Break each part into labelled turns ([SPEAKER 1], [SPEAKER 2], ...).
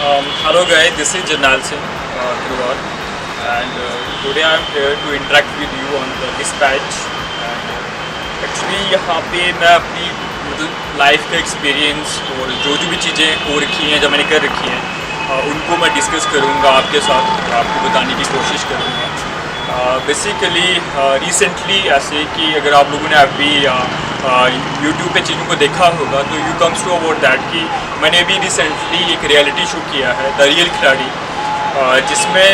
[SPEAKER 1] Hello guys, this is Janal Singh Thruwal, and today I am here to interact with you on the dispatch. And actually यहाँ पे मैं अपनी मतलब life का experience और जो भी चीज़ें हो रखी हैं, जो मैंने कर रखी हैं, उनको मैं डिस्कस करूँगा आपके साथ, आपको बताने की कोशिश करूँगा। बेसिकली रिसेंटली ऐसे कि अगर आप लोगों ने अभी यूट्यूब पे चीज़ों को देखा होगा तो you comes to about that कि मैंने अभी रिसेंटली एक रियलिटी शो किया है द रियल खिलाड़ी, जिसमें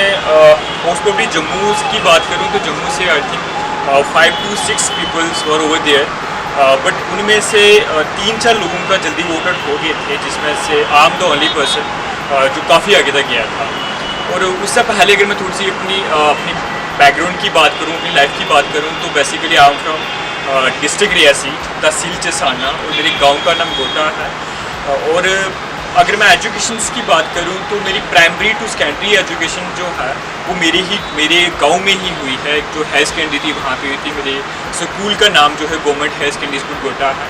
[SPEAKER 1] मोस्ट प्रॉब्ली जम्मू की बात करूँ तो जम्मू से I think 5 to 6 peoples were over there, but उनमें से 3-4 लोगों का जल्दी वोट आउट हो गए थे, जिसमें से I am the only person जो काफ़ी आगे तक गया था। और उससे पहले अगर मैं थोड़ी सी अपनी बैकग्राउंड की बात करूँ, अपनी लाइफ की बात करूँ, तो basically I am from district Reasi, तहसील चसाना, और मेरे गांव का नाम गोटा है। और अगर मैं एजुकेशंस की बात करूँ तो मेरी प्राइमरी टू सेकेंडरी एजुकेशन जो है वो मेरे गांव में ही हुई है। जो हायर सेकेंडरी थी वहाँ पे हुई थी। मेरे स्कूल का नाम जो है गवर्नमेंट हायर सेकेंडरी स्कूल गोटा है।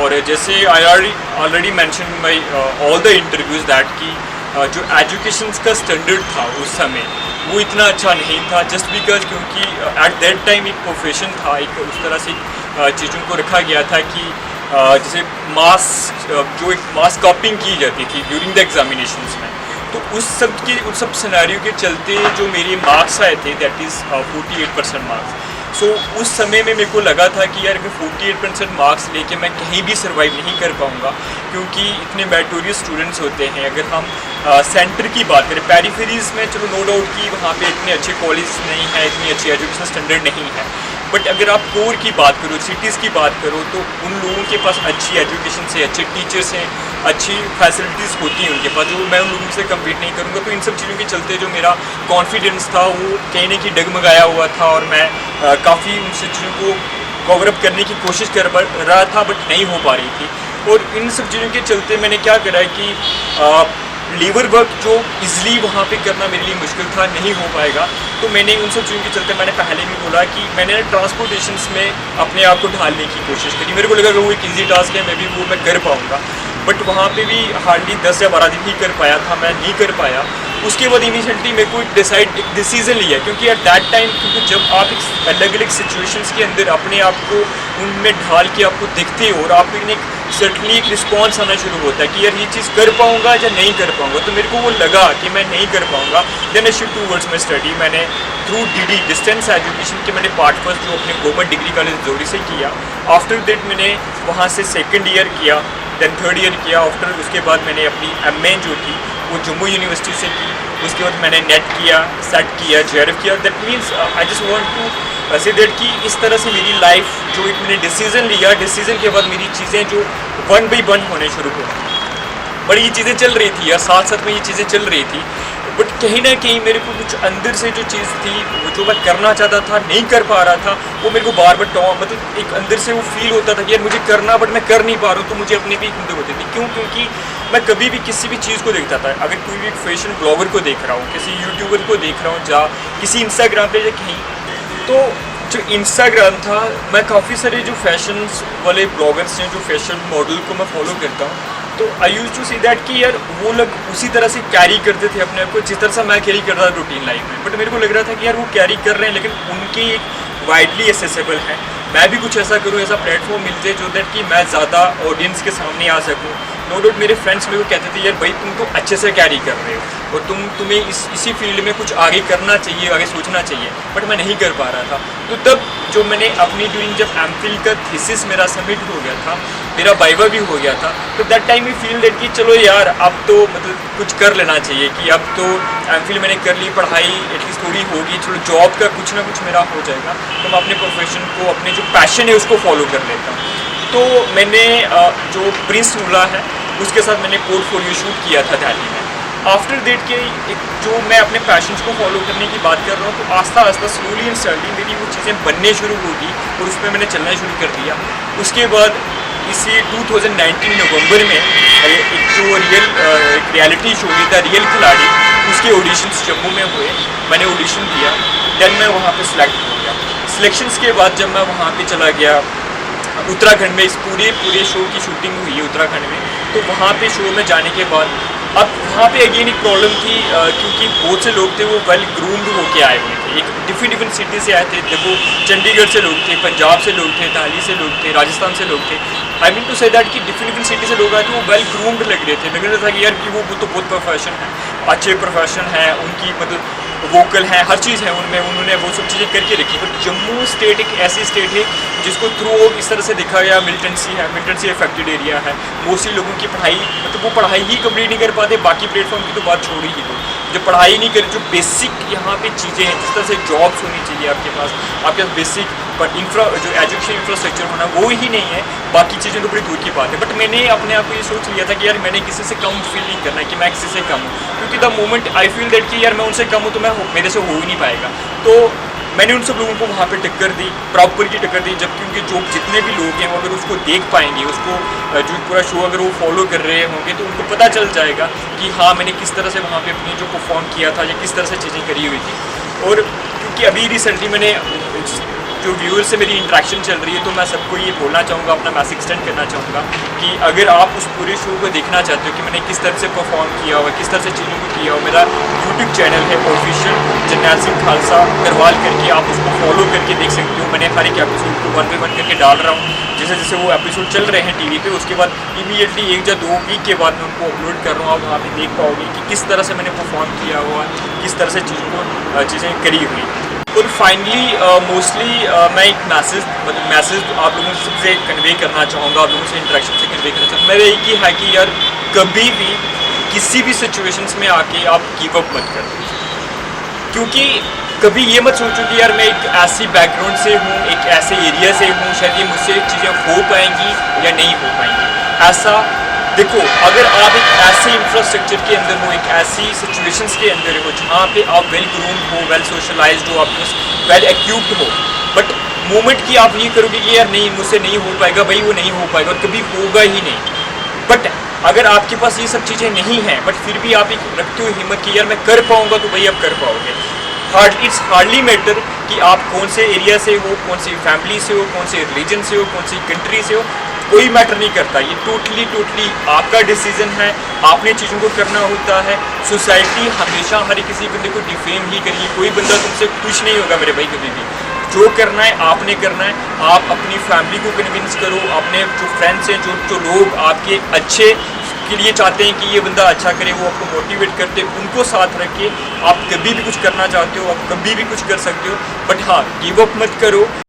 [SPEAKER 1] और जैसे I already mention my all the interviews that कि जो एजुकेशन का स्टैंडर्ड था उस समय वो इतना अच्छा नहीं था, जस्ट बिकॉज क्योंकि एट दैट टाइम एक प्रोफेशन था, एक उस तरह से चीज़ों को रखा गया था कि जैसे मास कॉपिंग की जाती थी ड्यूरिंग द एग्जामिनेशंस में। तो उस सब सिनेरियो के चलते जो मेरे मार्क्स आए थे दैट इज़ 48% मार्क्स। सो उस समय में मेरे को लगा था कि यार अगर 48% मार्क्स लेके मैं कहीं भी सर्वाइव नहीं कर पाऊँगा, क्योंकि इतने मेरिटोरियस स्टूडेंट्स होते हैं। अगर हम सेंटर की बात करें, पेरिफेरीज़ में चलो नो डाउट कि वहाँ पे इतने अच्छे कॉलेज नहीं है, इतनी अच्छी एजुकेशन स्टैंडर्ड नहीं है, बट अगर आप कोर की बात करो, सिटीज़ की बात करो, तो उन लोगों के पास अच्छी एजुकेशन से, अच्छे टीचर्स हैं, अच्छी फैसिलिटीज़ होती हैं उनके पास, जो मैं उन लोगों से कम्पीट नहीं करूँगा। तो इन सब चीज़ों के चलते जो मेरा कॉन्फिडेंस था वो कहीं ना कहीं डगमगाया हुआ था, और मैं काफ़ी उन सब चीज़ों को कवर अप करने की कोशिश कर रहा था, बट नहीं हो पा रही थी। और इन सब चीज़ों के चलते मैंने क्या करा है कि लेबर वर्क जो इजली वहाँ पे करना मेरे लिए मुश्किल था, नहीं हो पाएगा। तो मैंने उन सब चीज़ों के चलते मैंने पहले भी बोला कि मैंने ट्रांसपोर्टेशंस में अपने आप को ढालने की कोशिश करी। मेरे को लगा कि वो एक ईजी टास्क है, मैं कर पाऊँगा, बट वहाँ पे भी हार्डली 10 या 12 दिन ही कर पाया था, मैं नहीं कर पाया। उसके बाद इनिशियली मेरे को एक डिसीज़न लिया, क्योंकि एट दैट टाइम क्योंकि जब आप एक अलग अलग सिचुएशंस के अंदर अपने आप को उनमें ढाल के आपको दिखते हो और आपको एक सर्टनली एक रिस्पॉन्स आना शुरू होता है कि यार ये चीज़ कर पाऊँगा या नहीं कर पाऊँगा। तो मेरे को वो लगा कि मैं नहीं कर पाऊँगा। Then I shift towards my study. मैंने थ्रू DD डिस्टेंस एजुकेशन के मैंने पार्ट फर्स्ट जो अपने गवर्नमेंट डिग्री कॉलेज जोड़ी से किया। आफ्टर दैट मैंने वहाँ से सेकेंड ईयर किया, देन थर्ड ईयर किया। आफ्टर उसके बाद मैंने अपनी MA जो थी वो जम्मू यूनिवर्सिटी से की। उसके बाद मैंने नेट किया, सेट किया, JRF किया। That means I just want to say that कि इस तरह से मेरी लाइफ जो एक मैंने डिसीज़न लिया, डिसीज़न के बाद मेरी चीज़ें जो 1 by 1 होने शुरू हो। बड़ी ये चीज़ें चल रही थी या साथ साथ में ये चीज़ें चल रही थी, बट कहीं ना कहीं मेरे को कुछ अंदर से जो चीज़ थी वो जो मैं करना चाहता था नहीं कर पा रहा था, वो मेरे को बार बार मतलब एक अंदर से वो फील होता था कि यार मुझे करना, बट मैं कर नहीं पा रहा हूँ। तो मुझे अपनी भी हिम्मत होती थी। क्यों? क्योंकि मैं कभी भी किसी भी चीज़ को देखता था, अगर कोई भी फैशन ब्लॉगर को देख रहा हूँ, किसी यूट्यूबर को देख रहा हूँ, या किसी इंस्टाग्राम पे या कहीं, तो जो इंस्टाग्राम था, मैं काफ़ी सारे जो फैशन वाले ब्लॉगर्स हैं, जो फैशन मॉडल को मैं फॉलो करता हूँ, तो आई यूज टू सी दैट कि यार वो लोग उसी तरह से कैरी करते थे अपने आप को जिस तरह से मैं कैरी कर रहा था रूटीन लाइफ में। बट मेरे को लग रहा था कि यार वो कैरी कर रहे हैं, लेकिन उनकी एक वाइडली एसेसेबल है। मैं भी कुछ ऐसा करूँ, ऐसा प्लेटफॉर्म मिल जाए जो दैट कि मैं ज़्यादा ऑडियंस के सामने आ सकूँ। नो डाउट मेरे फ्रेंड्स मेरे को कहते थे यार भाई तुम तो अच्छे से कैरी कर रहे हो और तुम्हें इसी फील्ड में कुछ आगे करना चाहिए, आगे सोचना चाहिए, बट मैं नहीं कर पा रहा था। तो तब जो मैंने अपनी ड्यूरिंग जब MPhil का थीसिस मेरा सबमिट हो गया था, मेरा वाइवा भी हो गया था, तो that time he feel that कि चलो यार अब तो मतलब कुछ कर लेना चाहिए, कि अब तो MPhil मैंने कर ली, पढ़ाई एटलीस्ट थोड़ी होगी, चलो जॉब का कुछ ना कुछ मेरा हो जाएगा, तो मैं अपने प्रोफेशन को, अपने जो पैशन है उसको फॉलो कर लेता हूँ। तो मैंने जो प्रिंस नूला है उसके साथ मैंने पोर्टफोलियो शूट किया था दिल्ली में। आफ्टर दैट के एक जो मैं अपने पैशंस को फॉलो करने की बात कर रहा हूँ, तो आस्ता आस्ता स्लोली एंड स्टडी मेरी वो चीज़ें बनने शुरू होगी और उसमें मैंने चलना शुरू कर दिया। उसके बाद इसी 2019 नवंबर में एक जो रियलिटी शो था रियल खिलाड़ी, उसके ऑडिशंस जम्मू में हुए। मैंने ऑडिशन दिया, देन मैं वहाँ पे सिलेक्ट हो गया। सिलेक्शंस के बाद जब मैं वहाँ पे चला गया उत्तराखंड में, इस पूरे शो की शूटिंग हुई है उत्तराखंड में, तो वहाँ पे शो में जाने के बाद अब वहाँ पे अगेन एक प्रॉब्लम थी क्योंकि बहुत से लोग थे वो वेल ग्रूम्ड होके आए हुए थे, एक डिफरेंट सिटी से आए थे। देखो चंडीगढ़ से लोग थे, पंजाब से लोग थे, दिल्ली से लोग थे, राजस्थान से लोग थे। I mean to say that कि डिफरेंट सिटी से लोग आए थे, वो वेल ग्रूम्ड लग रहे थे। लग रहा था कि यार कि वो तो बहुत प्रोफेशन है, अच्छे प्रोफेशन है उनकी, मतलब वोकल है, हर चीज़ है उनमें, उन्होंने वो सब चीज़ें करके रखी। बट जम्मू स्टेट एक ऐसी स्टेट है जिसको थ्रू इस तरह से देखा गया मिलिटेंसी है, मिलिटेंसी अफेक्टेड एरिया है। मोस्टली लोगों की पढ़ाई, मतलब वो पढ़ाई ही कंप्लीट नहीं कर पाते, बाकी प्लेटफॉर्म की तो बात छोड़ ही दो। जो पढ़ाई नहीं करे, जो बेसिक यहाँ पे चीज़ें हैं, जिस तरह से जॉब्स होनी चाहिए आपके पास बेसिक बट जो एजुकेशन इंफ्रास्ट्रक्चर होना वो ही नहीं है, बाकी चीज़ें तो बड़ी दूर की बात है। बट मैंने अपने आप को ये सोच लिया था कि यार मैंने किसी से कम फील नहीं करना है, कि मैं किसी से कम हूँ, क्योंकि the moment I feel that कि यार मैं उनसे कम हूँ तो मेरे से हो ही नहीं पाएगा। तो मैंने उन सब लोगों को वहाँ पे टक्कर दी, प्रॉपर की टक्कर दी। जबकि उनके जो जितने भी लोग हैं वो अगर उसको देख पाएंगे, उसको जो पूरा शो अगर वो फॉलो कर रहे होंगे तो उनको पता चल जाएगा कि हाँ मैंने किस तरह से वहाँ पे अपनी जो परफॉर्म किया था या किस तरह से चीज़ें करी हुई थी। और क्योंकि अभी रिसेंटली मैंने जो व्यूअर्स से मेरी इंटरेक्शन चल रही है, तो मैं सबको ये बोलना चाहूँगा, अपना मैसेज एक्सटेंड करना चाहूँगा कि अगर आप उस पूरे शो को देखना चाहते हो कि मैंने किस तरह से परफॉर्म किया हुआ, किस तरह से चीज़ों को किया हुआ, मेरा यूट्यूब चैनल है ऑफिशियल जरनैल सिंह खालसा करवाल करके, आप उसको फॉलो करके देख सकते हो। मैंने हर एक एपिसोड को 1 by 1 करके डाल रहा हूँ। जैसे जैसे वो एपिसोड चल रहे हैं टीवी पे, उसके बाद इमीडिएटली 1 या 2 वीक के बाद मैं उनको अपलोड कर रहा हूँ। आप वहाँ पे देख पाओगे कि किस तरह से मैंने परफॉर्म किया हुआ, किस तरह से चीज़ें करी हुई। और फाइनली मोस्टली मैं एक मैसेज आप लोगों से कन्वे करना चाहूँगा, आप लोगों से इंटरेक्शन से कन्वे करना चाहूँगा। मेरा एक ही है कि यार कभी भी किसी भी सिचुएशंस में आके आप गिव अप मत करो, क्योंकि कभी ये मत सोचो कि यार मैं एक ऐसी बैकग्राउंड से हूँ, एक ऐसे एरिया से हूँ, शायद ये मुझसे चीज़ें हो पाएंगी या नहीं हो पाएंगी। ऐसा देखो, अगर आप एक ऐसे इंफ्रास्ट्रक्चर के अंदर हो, एक ऐसी सिचुएशंस के अंदर हो जहाँ पे आप वेल ग्रूम्ड हो, वेल सोशलाइज्ड हो, आप वेल एक्यूप्ड हो, बट मोमेंट की आप ये करोगे कि यार नहीं मुझसे नहीं हो पाएगा, भाई वो नहीं हो पाएगा और कभी होगा ही नहीं। बट अगर आपके पास ये सब चीज़ें नहीं हैं, बट फिर भी आप एक रखते हो हिम्मत कि यार मैं कर पाऊँगा, तो भाई आप कर पाओगे। इट्स हार्डली मैटर कि आप कौन से एरिया से हो, कौन सी फैमिली से हो, कौन से रिलीजन से हो, कौन सी कंट्री से हो, कोई मैटर नहीं करता। ये टोटली आपका डिसीजन है, आपने चीज़ों को करना होता है। सोसाइटी हमेशा हर किसी बंदे को डिफेम ही करेगी, कोई बंदा तुमसे खुश नहीं होगा मेरे भाई कभी भी। जो करना है आपने करना है। आप अपनी फैमिली को कन्विंस करो, अपने जो फ्रेंड्स हैं, जो लोग आपके अच्छे के लिए चाहते हैं कि ये बंदा अच्छा करे, वो आपको मोटिवेट करते हैं, उनको साथ रख के आप कभी भी कुछ करना चाहते हो, आप कभी भी कुछ कर सकते हो। बट हाँ, गिव अप मत करो।